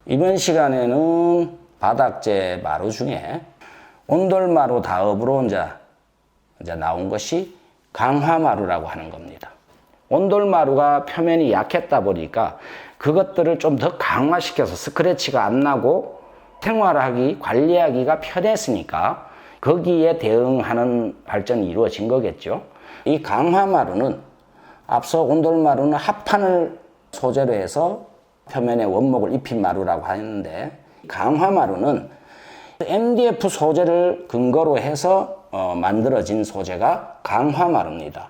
이번 시간에는 바닥재 마루 중에 온돌마루 다업으로 이제 나온 것이 강화마루라고 하는 겁니다. 온돌마루가 표면이 약했다 보니까 그것들을 좀 더 강화시켜서 스크래치가 안 나고 생활하기, 관리하기가 편했으니까 거기에 대응하는 발전이 이루어진 거겠죠. 이 강화마루는 앞서 온돌마루는 합판을 소재로 해서 표면에 원목을 입힌 마루라고 하는데, 강화마루는 MDF 소재를 근거로 해서 만들어진 소재가 강화마루입니다.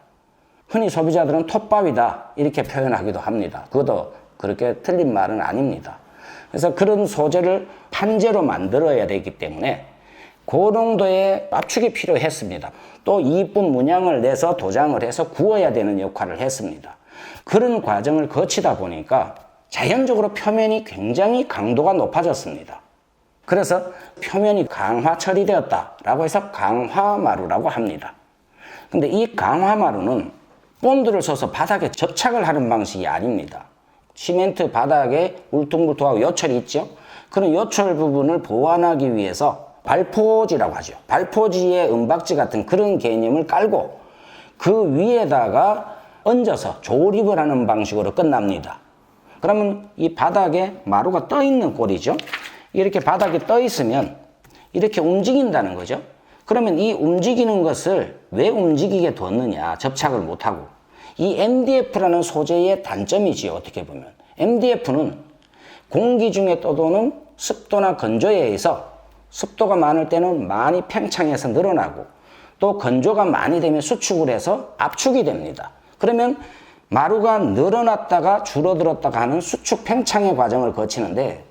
흔히 소비자들은 톱밥이다 이렇게 표현하기도 합니다. 그것도 그렇게 틀린 말은 아닙니다. 그래서 그런 소재를 판재로 만들어야 되기 때문에 고농도의 압축이 필요했습니다. 또 이쁜 문양을 내서 도장을 해서 구워야 되는 역할을 했습니다. 그런 과정을 거치다 보니까 자연적으로 표면이 굉장히 강도가 높아졌습니다. 그래서 표면이 강화 처리되었다라고 해서 강화마루라고 합니다. 근데 이 강화마루는 본드를 써서 바닥에 접착을 하는 방식이 아닙니다. 시멘트 바닥에 울퉁불퉁하고 요철이 있죠. 그런 요철 부분을 보완하기 위해서 발포지라고 하죠. 발포지에 은박지 같은 그런 개념을 깔고 그 위에다가 얹어서 조립을 하는 방식으로 끝납니다. 그러면 이 바닥에 마루가 떠 있는 꼴이죠. 이렇게 바닥에 떠 있으면 이렇게 움직인다는 거죠. 그러면 이 움직이는 것을 왜 움직이게 뒀느냐, 접착을 못하고. 이 MDF라는 소재의 단점이지요, 어떻게 보면. MDF는 공기 중에 떠도는 습도나 건조에 의해서 습도가 많을 때는 많이 팽창해서 늘어나고, 또 건조가 많이 되면 수축을 해서 압축이 됩니다. 그러면 마루가 늘어났다가 줄어들었다가 하는 수축 팽창의 과정을 거치는데,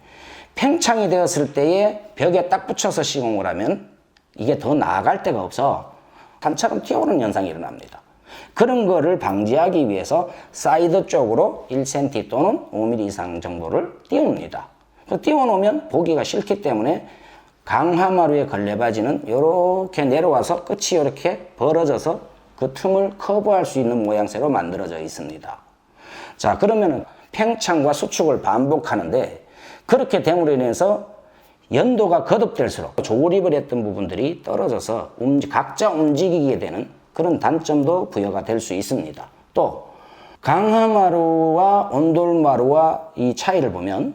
팽창이 되었을 때에 벽에 딱 붙여서 시공을 하면 이게 더 나아갈 데가 없어 산처럼 튀어오르는 현상이 일어납니다. 그런 거를 방지하기 위해서 사이드 쪽으로 1cm 또는 5mm 이상 정도를 띄웁니다. 띄워놓으면 보기가 싫기 때문에 강화마루의 걸레바지는 이렇게 내려와서 끝이 이렇게 벌어져서 그 틈을 커버할 수 있는 모양새로 만들어져 있습니다. 자, 그러면 팽창과 수축을 반복하는데, 그렇게 됨으로 인해서 연도가 거듭될수록 조립을 했던 부분들이 떨어져서 각자 움직이게 되는 그런 단점도 부여가 될 수 있습니다. 또 강화마루와 온돌마루와 이 차이를 보면,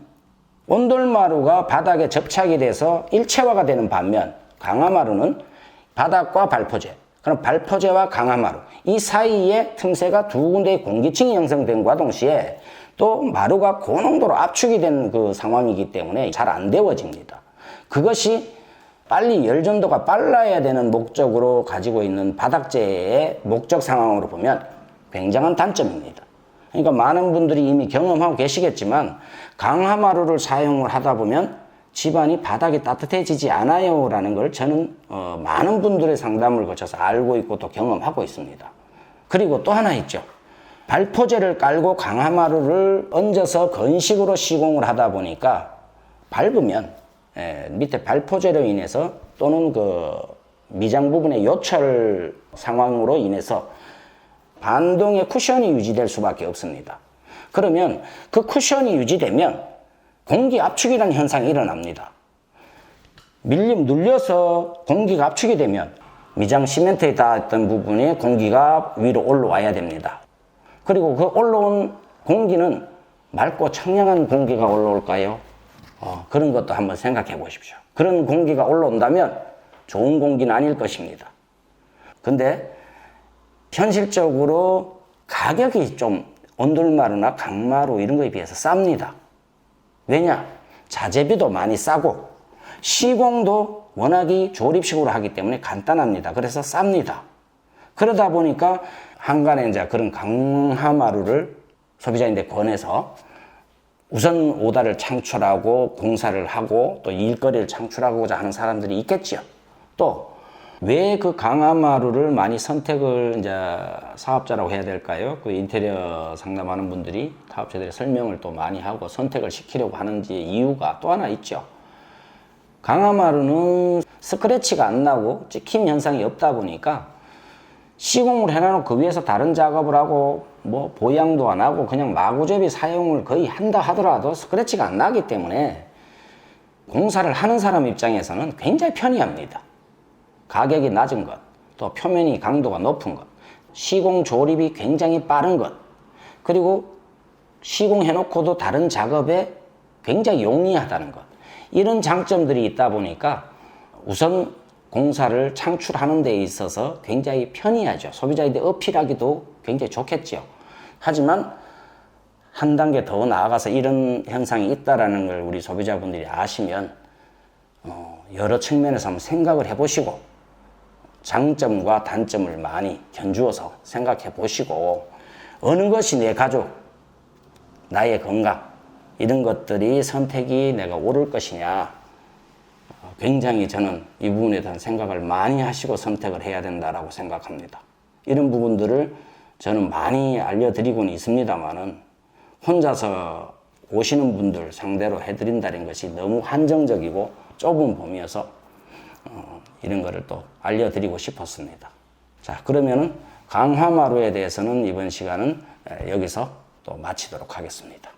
온돌마루가 바닥에 접착이 돼서 일체화가 되는 반면 강화마루는 바닥과 발포제, 그럼 발포제와 강화마루 이 사이에 틈새가 두 군데의 공기층이 형성된과 동시에 또 마루가 고농도로 압축이 된 그 상황이기 때문에 잘 안 데워집니다. 그것이 빨리 열전도가 빨라야 되는 목적으로 가지고 있는 바닥재의 목적 상황으로 보면 굉장한 단점입니다. 그러니까 많은 분들이 이미 경험하고 계시겠지만, 강화마루를 사용을 하다 보면 집안이 바닥이 따뜻해지지 않아요 라는 걸 저는 많은 분들의 상담을 거쳐서 알고 있고 또 경험하고 있습니다. 그리고 또 하나 있죠. 발포제를 깔고 강화마루를 얹어서 건식으로 시공을 하다 보니까 밟으면 밑에 발포제로 인해서 또는 그 미장 부분의 요철 상황으로 인해서 반동의 쿠션이 유지될 수밖에 없습니다. 그러면 그 쿠션이 유지되면 공기 압축이라는 현상이 일어납니다. 눌려서 공기가 압축이 되면 미장 시멘트에 닿았던 부분에 공기가 위로 올라와야 됩니다. 그리고 그 올라온 공기는 맑고 청량한 공기가 올라올까요? 그런 것도 한번 생각해 보십시오. 그런 공기가 올라온다면 좋은 공기는 아닐 것입니다. 근데 현실적으로 가격이 좀 온돌마루나 강마루 이런 거에 비해서 쌉니다. 왜냐? 자재비도 많이 싸고 시공도 워낙이 조립식으로 하기 때문에 간단합니다. 그래서 쌉니다. 그러다 보니까 한간에 이제 그런 강화마루를 소비자인데 권해서 우선 오다를 창출하고 공사를 하고 또 일거리를 창출하고자 하는 사람들이 있겠죠. 또 왜 그 강화마루를 많이 선택을 이제 사업자라고 해야 될까요? 그 인테리어 상담하는 분들이 사업자들이 설명을 또 많이 하고 선택을 시키려고 하는지 이유가 또 하나 있죠. 강화마루는 스크래치가 안 나고 찍힘 현상이 없다 보니까 시공을 해놔놓고 그 위에서 다른 작업을 하고 뭐 보양도 안 하고 그냥 마구잡이 사용을 거의 한다 하더라도 스크래치가 안 나기 때문에 공사를 하는 사람 입장에서는 굉장히 편리합니다. 가격이 낮은 것, 또 표면이 강도가 높은 것, 시공 조립이 굉장히 빠른 것, 그리고 시공해놓고도 다른 작업에 굉장히 용이하다는 것, 이런 장점들이 있다 보니까 우선 공사를 창출하는 데 있어서 굉장히 편리하죠. 소비자에게 어필하기도 굉장히 좋겠죠. 하지만 한 단계 더 나아가서 이런 현상이 있다는 걸 우리 소비자분들이 아시면 여러 측면에서 한번 생각을 해보시고 장점과 단점을 많이 견주어서 생각해 보시고 어느 것이 내 가족, 나의 건강 이런 것들이 선택이 내가 옳을 것이냐, 굉장히 저는 이 부분에 대한 생각을 많이 하시고 선택을 해야 된다라고 생각합니다. 이런 부분들을 저는 많이 알려드리고는 있습니다만은 혼자서 오시는 분들 상대로 해드린다는 것이 너무 한정적이고 좁은 범위여서 이런 거를 또 알려드리고 싶었습니다. 자, 그러면은 강화마루에 대해서는 이번 시간은 여기서 또 마치도록 하겠습니다.